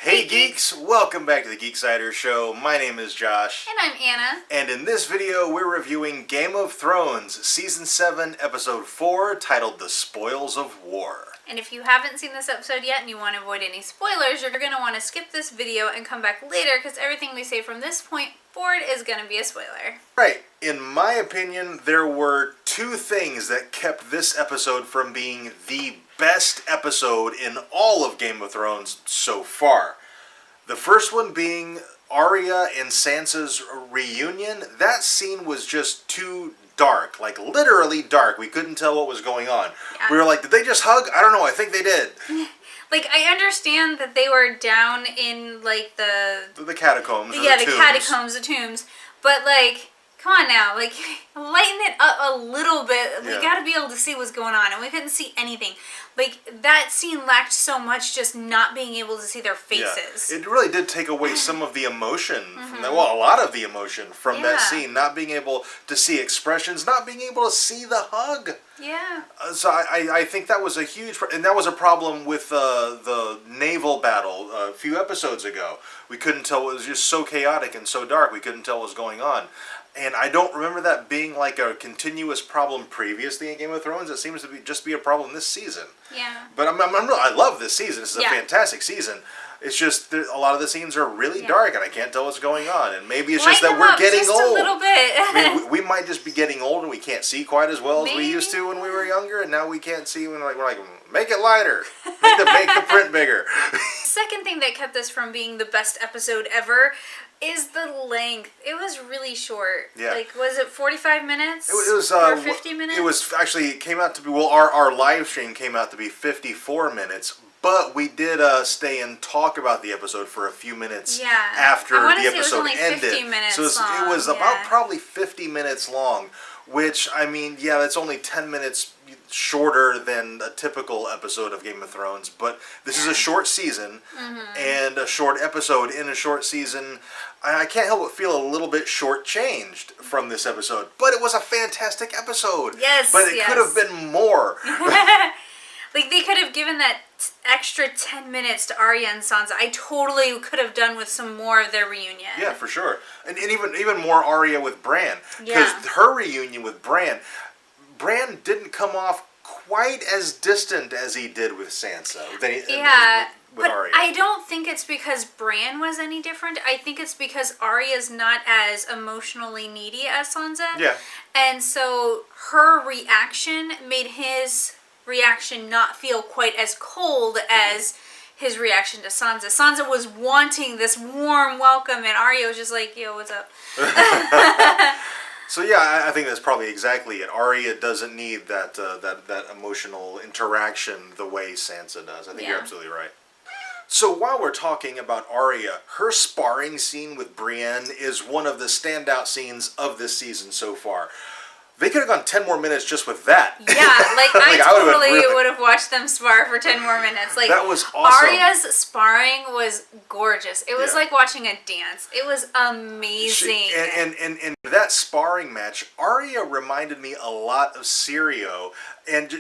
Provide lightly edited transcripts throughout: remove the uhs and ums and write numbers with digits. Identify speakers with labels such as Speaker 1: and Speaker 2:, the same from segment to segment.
Speaker 1: Hey Geeks, welcome back to the Geeksiders Show. My name is Josh.
Speaker 2: And I'm Anna.
Speaker 1: And in this video, we're reviewing Game of Thrones, Season 7, Episode 4, titled The Spoils of War.
Speaker 2: And if you haven't seen this episode yet and you want to avoid any spoilers, you're going to want to skip this video and come back later because everything we say from this point forward is going to be a spoiler.
Speaker 1: Right. In my opinion, there were two things that kept this episode from being the best episode in all of Game of Thrones so far. The first one being Arya and Sansa's reunion. That scene was just too dark, like literally dark. We couldn't tell what was going on. Yeah. We were like, did they just hug? I don't know, I think they did.
Speaker 2: Like, I understand that they were down in, like,
Speaker 1: the catacombs.
Speaker 2: Yeah, the catacombs, the tombs. But, like, come on now. Like, lighten it up a little bit. Yeah. We gotta be able to see what's going on. And we couldn't see anything. Like, that scene lacked so much just not being able to see their faces.
Speaker 1: Yeah. It really did take away some of the emotion from that. Well, a lot of the emotion from that scene. Not being able to see expressions, not being able to see the hug.
Speaker 2: Yeah.
Speaker 1: So I think that was a huge... And that was a problem with the naval battle a few episodes ago. We couldn't tell. It was just so chaotic and so dark. We couldn't tell what was going on. And I don't remember that being like a continuous problem previously in Game of Thrones. It seems to be just be a problem this season.
Speaker 2: Yeah.
Speaker 1: But I love this season. This is a fantastic season. It's just a lot of the scenes are really dark, and I can't tell what's going on. And maybe it's just that we're getting
Speaker 2: just
Speaker 1: old.
Speaker 2: A little bit.
Speaker 1: I mean, we might just be getting old, and we can't see quite as well as we used to when we were younger. And now we can't see when we're like, make it lighter, make the print bigger.
Speaker 2: The second thing that kept this from being the best episode ever is the length. It was really short. Yeah. Like, was it 45 minutes?
Speaker 1: It was
Speaker 2: or 50 minutes?
Speaker 1: It was actually, it came out to be, well, our live stream came out to be 54 minutes, but we did stay and talk about the episode for a few minutes after the episode ended.
Speaker 2: It was only 50 minutes
Speaker 1: long. It was about probably 50 minutes long, which, I mean, yeah, that's only 10 minutes shorter than a typical episode of Game of Thrones, but this is a short season, and a short episode in a short season. I can't help but feel a little bit shortchanged from this episode, but it was a fantastic episode.
Speaker 2: Yes,
Speaker 1: but it could have been more.
Speaker 2: Like, they could have given that extra 10 minutes to Arya and Sansa. I totally could have done with some more of their reunion.
Speaker 1: Yeah, for sure. And even more Arya with Bran. Because her reunion with Bran didn't come off quite as distant as he did with Sansa. With Arya.
Speaker 2: I don't think it's because Bran was any different. I think it's because Arya's not as emotionally needy as Sansa.
Speaker 1: Yeah.
Speaker 2: And so her reaction made his reaction not feel quite as cold as his reaction to Sansa. Sansa was wanting this warm welcome, and Arya was just like, yo, what's up?
Speaker 1: So yeah, I think that's probably exactly it. Arya doesn't need that emotional interaction the way Sansa does. I think you're absolutely right. So while we're talking about Arya, her sparring scene with Brienne is one of the standout scenes of this season so far. They could have gone 10 more minutes just with that.
Speaker 2: Yeah, like I totally would have watched them spar for 10 more minutes. Like,
Speaker 1: that was awesome.
Speaker 2: Arya's sparring was gorgeous. It was like watching a dance. It was amazing.
Speaker 1: And that sparring match, Arya reminded me a lot of Syrio, and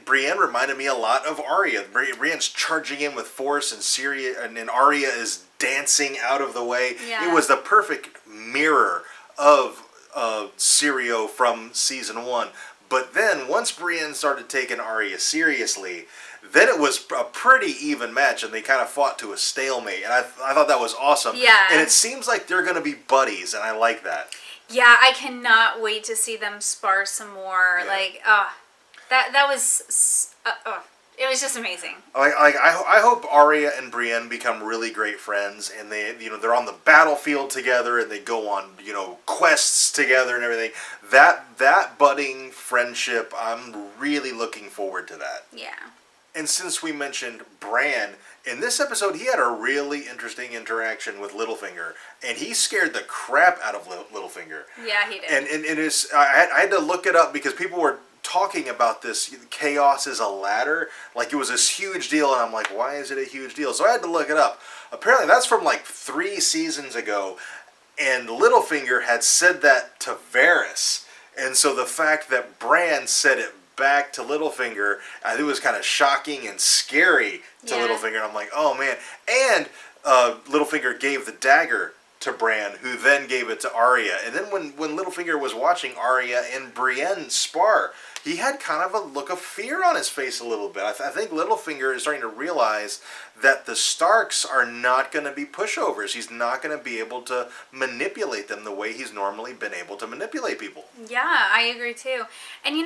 Speaker 1: Brienne reminded me a lot of Arya. Brienne's charging in with force, and Arya is dancing out of the way. Yeah. It was the perfect mirror of Syrio from season 1. But then once Brienne started taking Arya seriously, then it was a pretty even match, and they kind of fought to a stalemate, and I thought that was awesome.
Speaker 2: Yeah.
Speaker 1: And it seems like they're going to be buddies, and I like that.
Speaker 2: Yeah, I cannot wait to see them spar some more. Yeah. Like, that was it was just amazing.
Speaker 1: I hope Arya and Brienne become really great friends, and they're on the battlefield together, and they go on quests together and everything. That budding friendship, I'm really looking forward to that.
Speaker 2: Yeah.
Speaker 1: And since we mentioned Bran, in this episode he had a really interesting interaction with Littlefinger, and he scared the crap out of Littlefinger.
Speaker 2: Yeah, he did.
Speaker 1: And it is I had to look it up because people were talking about this chaos is a ladder, like it was this huge deal, and I'm like, why is it a huge deal? So I had to look it up. Apparently that's from like 3 seasons ago, and Littlefinger had said that to Varys, and so the fact that Bran said it back to Littlefinger, I think it was kind of shocking and scary to Littlefinger, and I'm like, oh man. And Littlefinger gave the dagger to Bran, who then gave it to Arya. And then when Littlefinger was watching Arya and Brienne spar, he had kind of a look of fear on his face a little bit. I think Littlefinger is starting to realize that the Starks are not going to be pushovers. He's not going to be able to manipulate them the way he's normally been able to manipulate people.
Speaker 2: Yeah, I agree too. And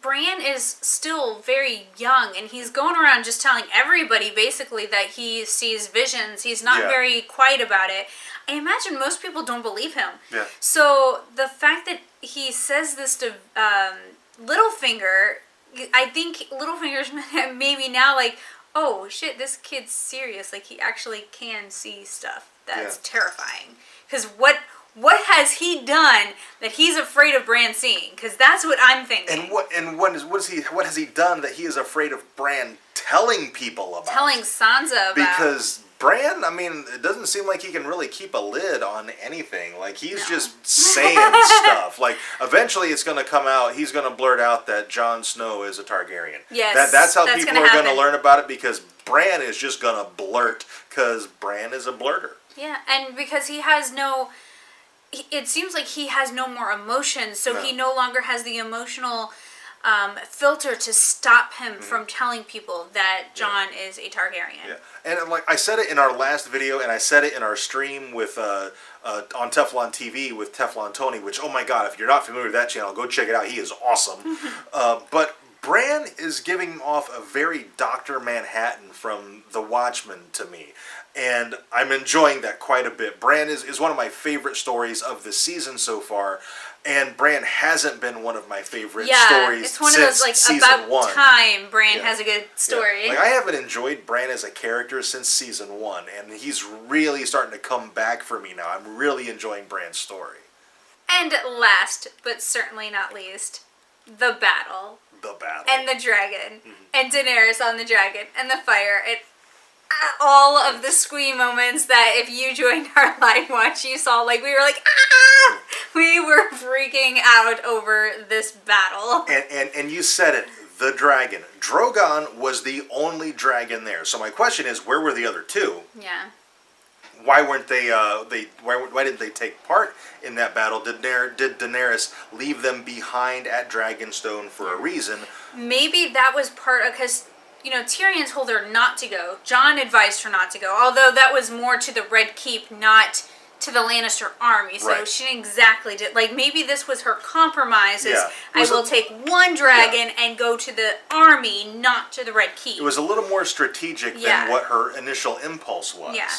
Speaker 2: Bran is still very young, and he's going around just telling everybody basically that he sees visions. He's not very quiet about it. I imagine most people don't believe him.
Speaker 1: Yeah.
Speaker 2: So the fact that he says this to Littlefinger, I think Littlefinger's maybe now like, oh shit, this kid's serious. Like, he actually can see stuff. That's terrifying. Because what has he done that he's afraid of Bran seeing? Because that's what I'm thinking.
Speaker 1: And what has he done that he is afraid of Bran telling people about?
Speaker 2: Telling Sansa about.
Speaker 1: Because Bran, I mean, it doesn't seem like he can really keep a lid on anything. Like, he's just saying stuff. Like, eventually it's going to come out, he's going to blurt out that Jon Snow is a Targaryen.
Speaker 2: Yes,
Speaker 1: that's how people are going to learn about it, because Bran is just going to blurt, because Bran is a blurter.
Speaker 2: Yeah, and because he has no... It seems like he has no more emotions, so he no longer has the emotional filter to stop him from telling people that Jon is a Targaryen.
Speaker 1: Yeah, and like I said it in our last video, and I said it in our stream with on Teflon TV with Teflon Tony, which, oh my god, if you're not familiar with that channel, go check it out. He is awesome. But Bran is giving off a very Dr. Manhattan from The Watchmen to me. And I'm enjoying that quite a bit. Bran is one of my favorite stories of the season so far. And Bran hasn't been one of my favorite stories
Speaker 2: it's one
Speaker 1: since
Speaker 2: of those, like,
Speaker 1: season
Speaker 2: about
Speaker 1: 1.
Speaker 2: time Bran has a good story.
Speaker 1: Like, I haven't enjoyed Bran as a character since season 1. And he's really starting to come back for me now. I'm really enjoying Bran's story.
Speaker 2: And last, but certainly not least, the battle.
Speaker 1: The battle.
Speaker 2: And the dragon. And Daenerys on the dragon. And the fire. All of the squee moments that if you joined our live watch, you saw, like, we were like, ah! We were freaking out over this battle.
Speaker 1: And you said it, the dragon. Drogon was the only dragon there. So my question is, where were the other two?
Speaker 2: Yeah.
Speaker 1: Why weren't they? Why didn't they take part in that battle? Did Daenerys leave them behind at Dragonstone for a reason?
Speaker 2: Maybe that was part of, because, Tyrion told her not to go. Jon advised her not to go, although that was more to the Red Keep, not to the Lannister army. So she didn't exactly did. Like, maybe this was her compromise. I will take one dragon and go to the army, not to the Red Keep.
Speaker 1: It was a little more strategic than what her initial impulse was.
Speaker 2: Yeah.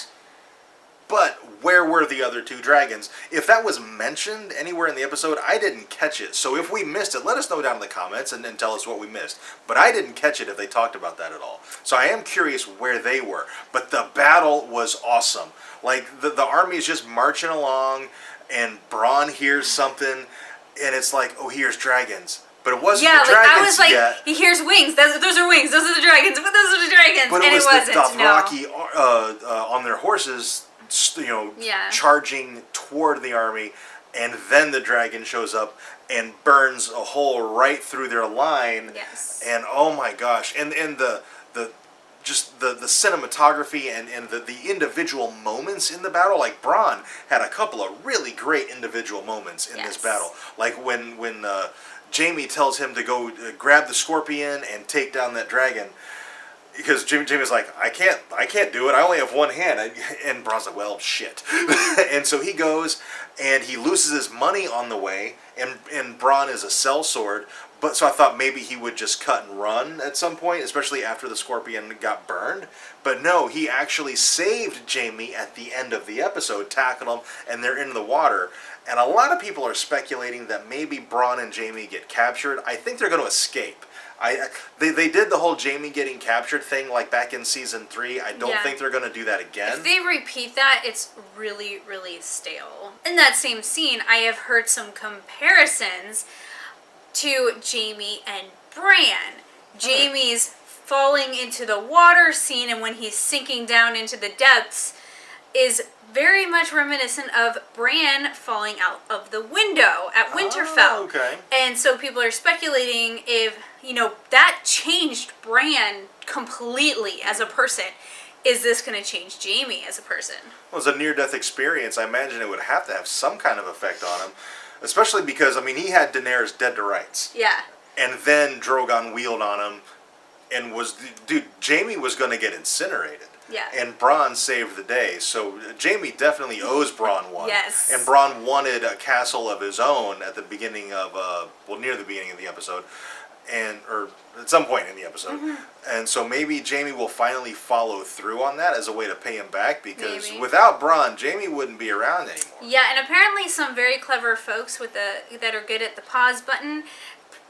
Speaker 1: But where were the other two dragons? If that was mentioned anywhere in the episode, I didn't catch it. So if we missed it, let us know down in the comments and tell us what we missed. But I didn't catch it if they talked about that at all. So I am curious where they were. But the battle was awesome. Like, the army is just marching along, and Bronn hears something, and it's like, oh, here's dragons. But it wasn't the dragons
Speaker 2: I was like,
Speaker 1: yet.
Speaker 2: He hears wings. Those are wings. Those are the dragons. But those are the dragons.
Speaker 1: But
Speaker 2: and
Speaker 1: it was
Speaker 2: wasn't.
Speaker 1: the Dothraki on their horses, charging toward the army, and then the dragon shows up and burns a hole right through their line.
Speaker 2: Yes.
Speaker 1: And oh my gosh, and the cinematography and the individual moments in the battle. Like, Bronn had a couple of really great individual moments in this battle. Like when Jaime tells him to go grab the scorpion and take down that dragon. Because Jaime's like, I can't do it. I only have one hand. And Bronn's like, well, shit. And so he goes, and he loses his money on the way, and Bronn is a sellsword. But so I thought maybe he would just cut and run at some point, especially after the scorpion got burned. But no, he actually saved Jaime at the end of the episode, tackled him, and they're in the water. And a lot of people are speculating that maybe Bronn and Jaime get captured. I think they're going to escape. They did the whole Jaime getting captured thing like back in season 3. I don't think they're going to do that again.
Speaker 2: If they repeat that, it's really, really stale. In that same scene, I have heard some comparisons to Jaime and Bran. Jaime's falling into the water scene, and when he's sinking down into the depths is very much reminiscent of Bran falling out of the window at Winterfell.
Speaker 1: Oh, okay.
Speaker 2: And so people are speculating if, that changed Bran completely as a person. is this going to change Jaime as a person?
Speaker 1: Well, as a near-death experience, I imagine it would have to have some kind of effect on him. Especially because, I mean, he had Daenerys dead to rights.
Speaker 2: Yeah.
Speaker 1: And then Drogon wheeled on him and was... Dude, Jaime was going to get incinerated.
Speaker 2: Yeah.
Speaker 1: And Bronn saved the day. So Jaime definitely owes Bronn one.
Speaker 2: Yes.
Speaker 1: And Bronn wanted a castle of his own at the beginning of... near the beginning of the episode. Or at some point in the episode. Mm-hmm. And so maybe Jaime will finally follow through on that as a way to pay him back, because without Bronn, Jaime wouldn't be around anymore.
Speaker 2: Yeah, and apparently some very clever folks that are good at the pause button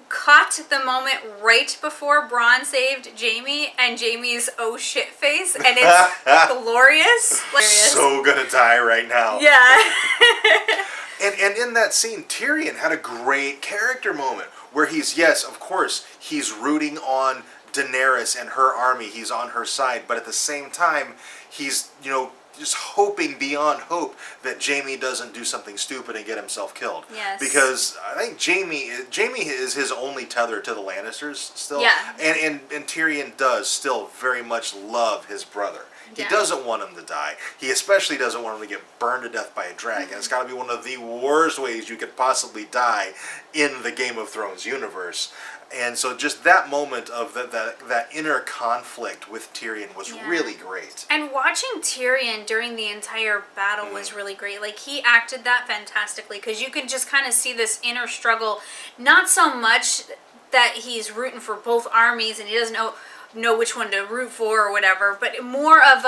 Speaker 2: caught the moment right before Bronn saved Jaime, and Jaime's oh shit face, and it's glorious.
Speaker 1: So gonna die right now.
Speaker 2: Yeah.
Speaker 1: And in that scene, Tyrion had a great character moment where yes, of course, he's rooting on Daenerys and her army. He's on her side, but at the same time, he's, just hoping beyond hope that Jaime doesn't do something stupid and get himself killed.
Speaker 2: Yes.
Speaker 1: Because I think Jaime is his only tether to the Lannisters still.
Speaker 2: Yeah.
Speaker 1: And Tyrion does still very much love his brother. He doesn't want him to die. He especially doesn't want him to get burned to death by a dragon. It's got to be one of the worst ways you could possibly die in the Game of Thrones universe. And so just that moment of that inner conflict with Tyrion was really great.
Speaker 2: And watching Tyrion during the entire battle was really great. Like, he acted that fantastically, because you can just kind of see this inner struggle. Not so much that he's rooting for both armies and he doesn't know which one to root for or whatever, but more of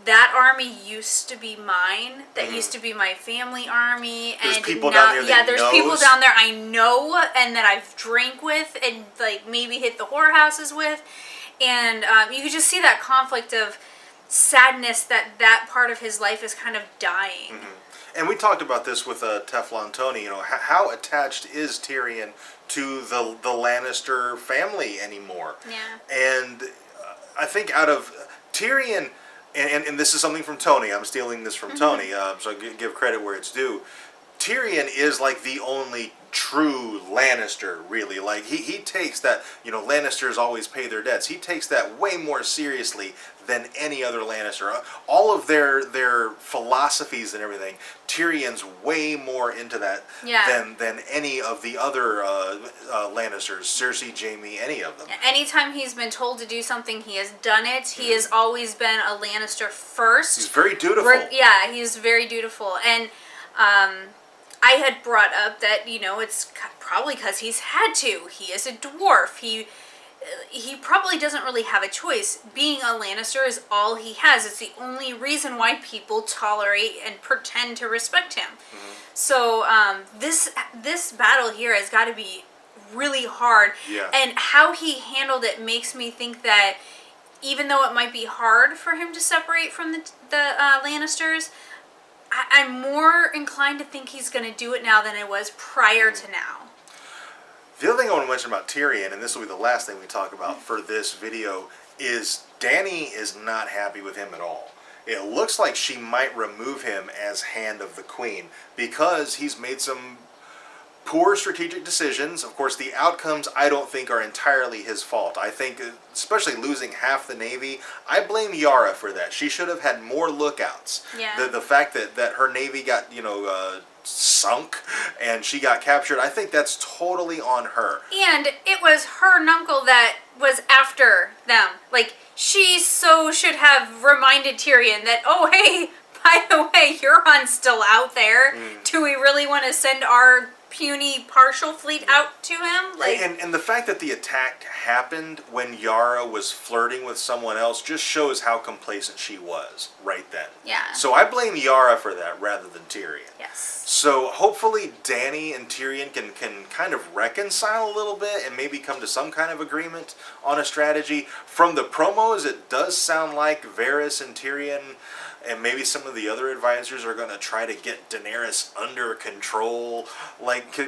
Speaker 2: that army used to be mine. That used to be my family army.
Speaker 1: There's
Speaker 2: and
Speaker 1: people
Speaker 2: now,
Speaker 1: down there that
Speaker 2: there's people down there I know and that I've drank with and like maybe hit the whorehouses with, and you could just see that conflict of sadness that part of his life is kind of dying.
Speaker 1: Mm-hmm. And we talked about this with Teflon Tony. How attached is Tyrion to the Lannister family anymore?
Speaker 2: Yeah.
Speaker 1: And I think out of Tyrion. And this is something from Tony. I'm stealing this from Tony, so I give credit where it's due. Tyrion is like the only true Lannister, really. Like, he takes that, Lannisters always pay their debts. He takes that way more seriously than any other Lannister. All of their philosophies and everything, Tyrion's way more into that than any of the other Lannisters, Cersei, Jaime, any of them.
Speaker 2: Anytime he's been told to do something, he has done it. He has always been a Lannister first.
Speaker 1: He's very dutiful.
Speaker 2: He's very dutiful. And I had brought up that, it's probably because he's had to. He is a dwarf. He probably doesn't really have a choice. Being a Lannister is all he has. It's the only reason why people tolerate and pretend to respect him. Mm-hmm. So this battle here has got to be really hard.
Speaker 1: Yeah.
Speaker 2: And how he handled it makes me think that even though it might be hard for him to separate from the Lannisters, I'm more inclined to think he's going to do it now than I was prior to now.
Speaker 1: The other thing I want to mention about Tyrion, and this will be the last thing we talk about for this video, is Dany is not happy with him at all. It looks like she might remove him as Hand of the Queen because he's made some poor strategic decisions. Of course, the outcomes I don't think are entirely his fault. I think, especially losing half the Navy, I blame Yara for that. She should have had more lookouts.
Speaker 2: Yeah.
Speaker 1: The fact that her Navy got, sunk and she got captured, I think that's totally on her.
Speaker 2: And it was her nuncle that was after them. Like, she should have reminded Tyrion that, oh, hey, by the way, Euron's still out there. Do we really want to send our puny partial fleet out to him?
Speaker 1: And the fact that the attack happened when Yara was flirting with someone else just shows how complacent she was right then.
Speaker 2: Yeah.
Speaker 1: So I blame Yara for that rather than Tyrion.
Speaker 2: Yes.
Speaker 1: So hopefully Dany and Tyrion can kind of reconcile a little bit and maybe come to some kind of agreement on a strategy. From the promos, it does sound like Varys and Tyrion and maybe some of the other advisors are going to try to get Daenerys under control,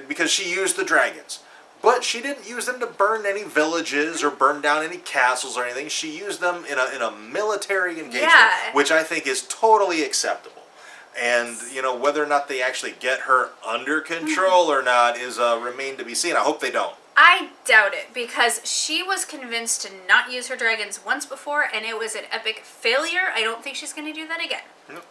Speaker 1: because she used the dragons. But she didn't use them to burn any villages or burn down any castles or anything. She used them in a military engagement, which I think is totally acceptable. And, whether or not they actually get her under control or not is remain to be seen. I hope they don't.
Speaker 2: I doubt it, because she was convinced to not use her dragons once before, and it was an epic failure. I don't think she's going to do that again.
Speaker 1: Nope.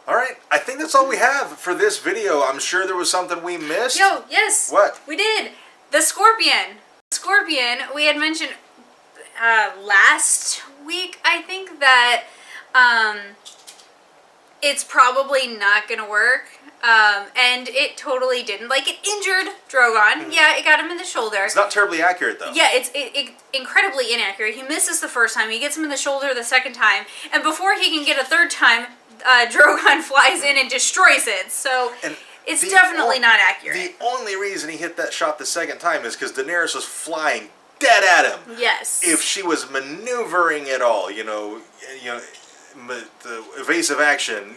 Speaker 1: All right, I think that's all we have for this video. I'm sure there was something we missed.
Speaker 2: Yo, yes.
Speaker 1: What?
Speaker 2: We did. The Scorpion. Scorpion, we had mentioned last week, I think, that it's probably not going to work. And it totally didn't. Like, it injured Drogon. Yeah, it got him in the shoulder.
Speaker 1: It's not terribly accurate, though.
Speaker 2: Yeah, it's incredibly inaccurate. He misses the first time. He gets him in the shoulder the second time. And before he can get a third time, Drogon flies in and destroys it. So it's definitely not accurate.
Speaker 1: The only reason he hit that shot the second time is because Daenerys was flying dead at him.
Speaker 2: Yes.
Speaker 1: If she was maneuvering at all, the evasive action,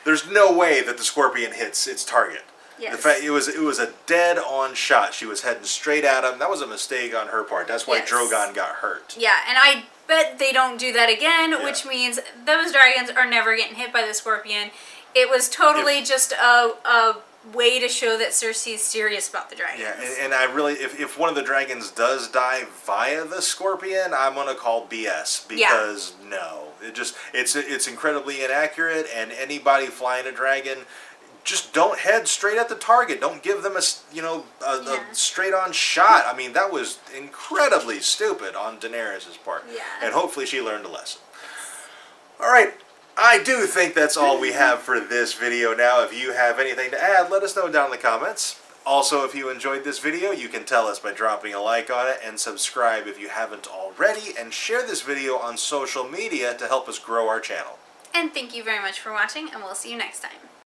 Speaker 1: there's no way that the Scorpion hits its target.
Speaker 2: Yes.
Speaker 1: The fact it was a dead-on shot. She was heading straight at him. That was a mistake on her part. That's why Drogon got hurt.
Speaker 2: Yeah, and I bet they don't do that again, which means those dragons are never getting hit by the Scorpion. It was totally just a way to show that Cersei's serious about the dragons.
Speaker 1: Yeah, and I really, if one of the dragons does die via the Scorpion, I'm gonna call BS, because no, it's incredibly inaccurate, and anybody flying a dragon, just don't head straight at the target. Don't give them a straight on shot. I mean, that was incredibly stupid on Daenerys' part.
Speaker 2: Yeah.
Speaker 1: And hopefully she learned a lesson. All right. I do think that's all we have for this video now. If you have anything to add, let us know down in the comments. Also, if you enjoyed this video, you can tell us by dropping a like on it, and subscribe if you haven't already, and share this video on social media to help us grow our channel.
Speaker 2: And thank you very much for watching, and we'll see you next time.